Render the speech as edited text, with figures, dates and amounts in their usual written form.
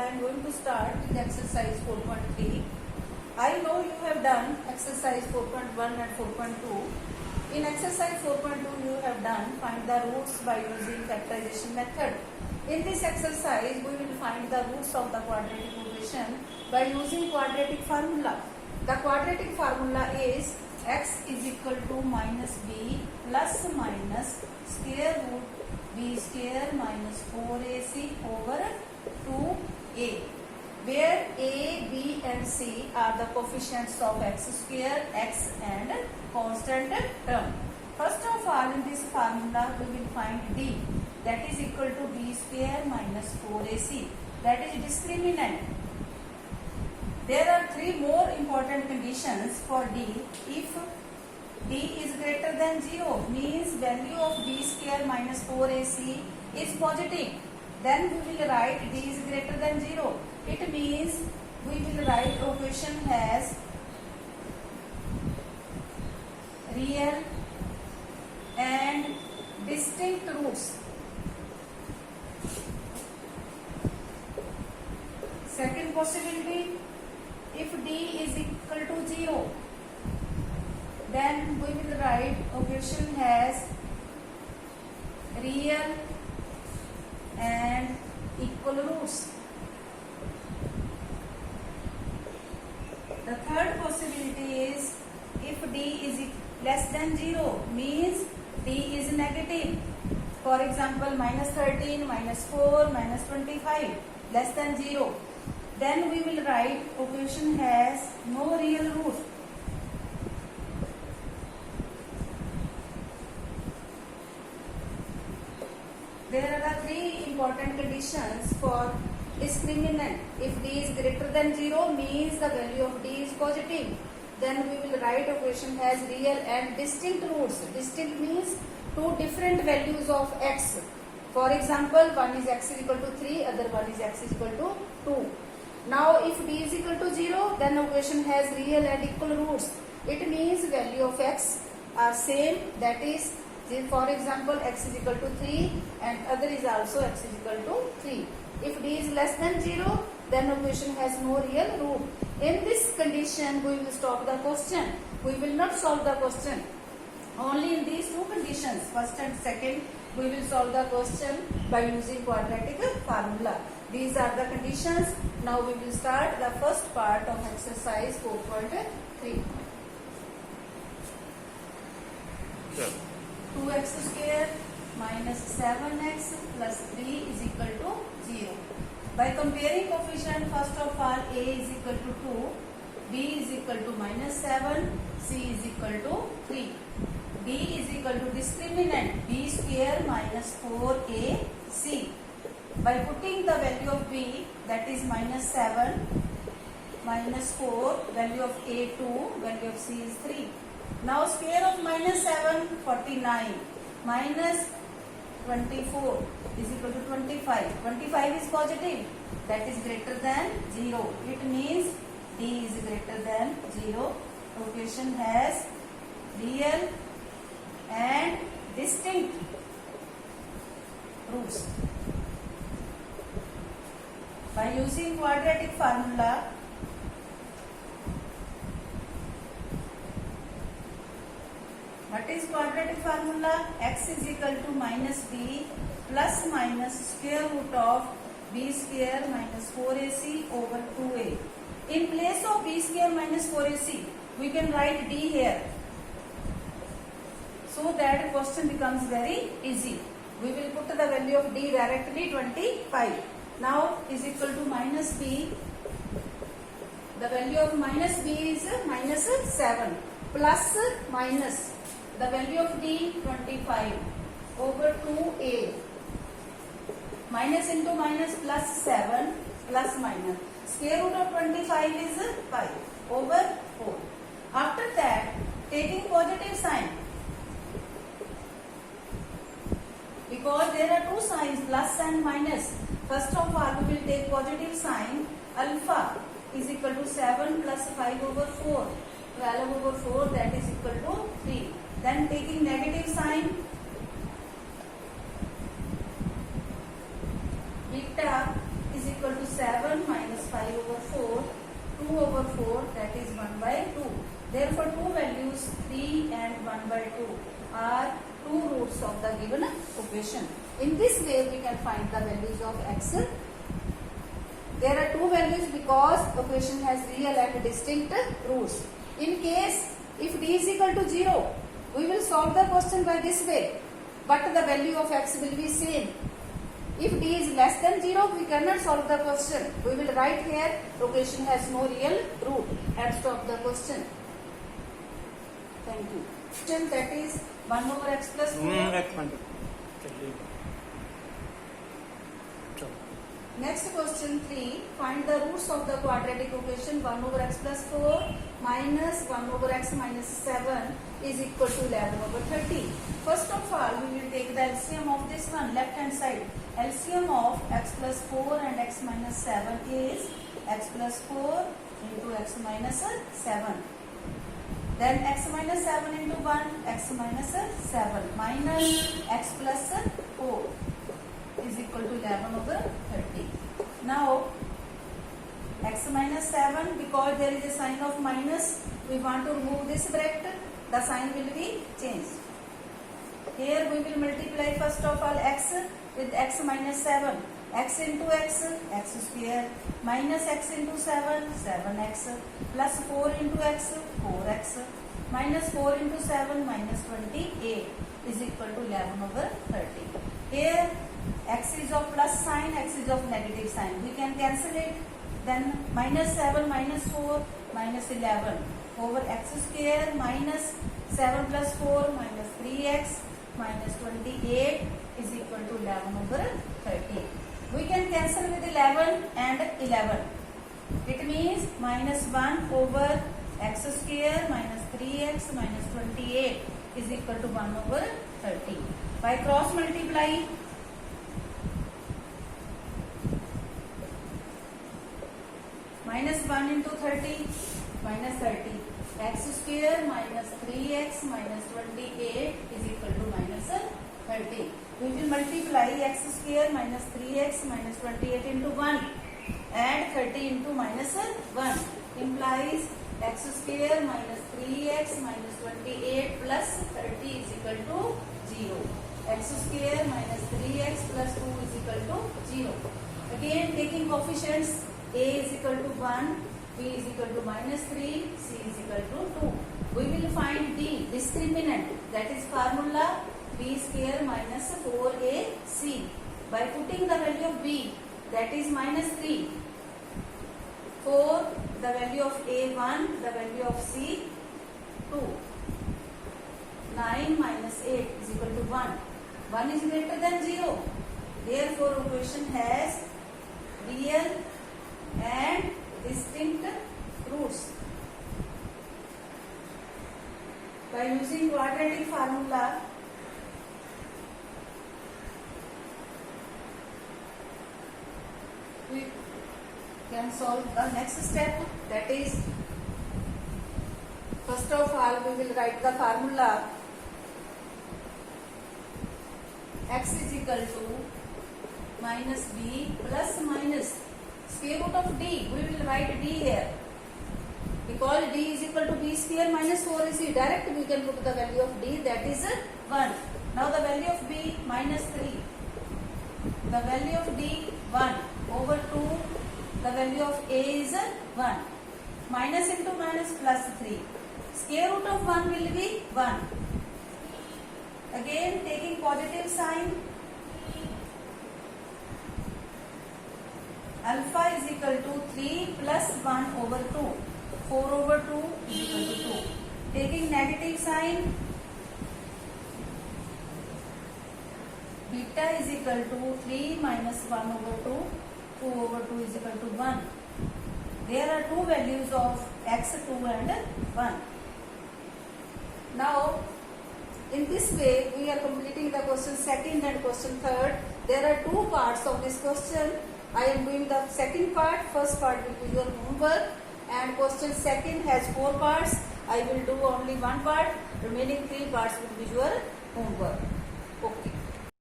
am going to start with exercise 4.3. I know you have done exercise 4.1 and 4.2. In exercise 4.2 you have done find the roots by using factorization method. In this exercise we will find the roots of the quadratic equation by using quadratic formula. The quadratic formula is x is equal to minus b plus minus square root b square minus 4ac over 2a, where a, b and c are the coefficients of x square, x and constant term. First of all, in this formula we will find d, that is equal to b square minus 4ac, that is discriminant. There are three more important conditions for d. If d is greater than 0, means value of b square minus 4ac is positive, then we will write d is greater than 0. It means we will write equation has real and distinct roots. Second possibility, if d is equal to 0, then we will write equation has real and equal roots. The third possibility is if d is less than 0, means d is negative. For example, minus 13, minus 4, minus 25, less than 0. Then we will write equation has no real root. There are three important conditions for discriminant. If d is greater than 0, means the value of d is positive. Then we will write equation has real and distinct roots. Distinct means two different values of x. For example, one is x is equal to 3, other one is x is equal to 2. Now, if d is equal to 0, then equation has real and equal roots. It means value of x are same, that is, for example, x is equal to 3 and other is also x is equal to 3. If d is less than 0, then equation has no real root. In this condition, we will stop the question. We will not solve the question. Only in these two conditions, first and second, we will solve the question by using quadratic formula. These are the conditions. Now we will start the first part of exercise 4.3. 2x square minus 7x plus 3 is equal to 0. By comparing coefficient, first of all, a is equal to 2, b is equal to minus 7, c is equal to 3. d is equal to discriminant b square minus 4ac. By putting the value of b, that is minus 7, minus 4, value of a 2, value of c is 3. Now square of minus 7, 49, minus 24 is equal to 25. 25 is positive, that is greater than 0. It means d is greater than 0. Equation has real and distinct roots. By using quadratic formula, what is quadratic formula? X is equal to minus b plus minus square root of b square minus 4ac over 2a. In place of b square minus 4ac, we can write d here. So that question becomes very easy. We will put the value of d directly 25. Now is equal to minus b. The value of minus b is minus 7 plus minus the value of d 25 over 2a. Minus into minus plus 7 plus minus. Square root of 25 is 5 over 4. After that, taking positive sign, because there are two signs, plus and minus. First of all, we will take positive sign. Alpha is equal to 7 plus 5 over 4. 12 over 4, that is equal to 3. Then taking negative sign, beta is equal to 7 over 4, 2 over 4, that is 1 by 2. Therefore, two values 3 and 1 by 2 are two roots of the given equation. In this way, we can find the values of x. There are two values because equation has real and distinct roots. In case if d is equal to 0, we will solve the question by this way, but the value of x will be same. If d is less than 0, we cannot solve the question. We will write here equation has no real root and stop the question. Thank you. Question that is 1 over x plus 4. Next question 3. Find the roots of the quadratic equation 1 over x plus 4 minus 1 over x minus 7 is equal to 11 over 30. First of all, we will take the LCM of this one, left hand side. LCM of x plus 4 and x minus 7 is x plus 4 into x minus 7. Then x minus 7 into 1, x minus 7 minus x plus 4 is equal to 11 over 30. Now, x minus 7, because there is a sign of minus, we want to remove this bracket, the sign will be changed. Here we will multiply first of all x with x minus 7. X into x, x square, minus x into 7, 7x, plus 4 into x, 4x, minus 4 into 7, minus 28 is equal to 11 over 30. Here x is of plus sign, x is of negative sign. We can cancel it. Then minus 7 minus 4 minus 11 over x square minus 7 plus 4 minus 3x minus 28 is equal to 11 over 30. We can cancel with 11 and 11. It means minus 1 over x square minus 3x minus 28 is equal to 1 over 30. By cross multiply, minus 1 into 30 minus 30. X square minus 3x minus 28 is equal to minus 30. We will multiply x square minus 3x minus 28 into 1 and 30 into minus 1 implies x square minus 3x minus 28 plus 30 is equal to 0. X square minus 3x plus 2 is equal to 0. Again taking coefficients, a is equal to 1, b is equal to minus 3, c is equal to 2. We will find d, discriminant, that is formula b square minus 4ac. By putting the value of b, that is minus 3, 4, the value of a 1, the value of c 2, 9 minus 8 is equal to 1. 1 is greater than 0. Therefore, equation has real and distinct roots. By using quadratic formula, we can solve the next step, that is, first of all we will write the formula x is equal to minus b plus minus square root of d. We will write d here because d is equal to b square minus 4ac. Direct we can put the value of d, that is 1. Now the value of b minus 3, the value of d 1 over 2, the value of a is 1. Minus into minus plus 3. Square root of 1 will be 1. Again taking positive sign, alpha is equal to 3 plus 1 over 2. 4 over 2 is equal to 2. Taking negative sign, beta is equal to 3 minus 1 over 2. 2 over 2 is equal to 1. There are two values of x, 2 and 1. Now, in this way, we are completing the question second and question third. There are two parts of this question. I am doing the second part. First part will be your homework, and question second has 4 parts. I will do only one part. Remaining 3 parts will be your homework.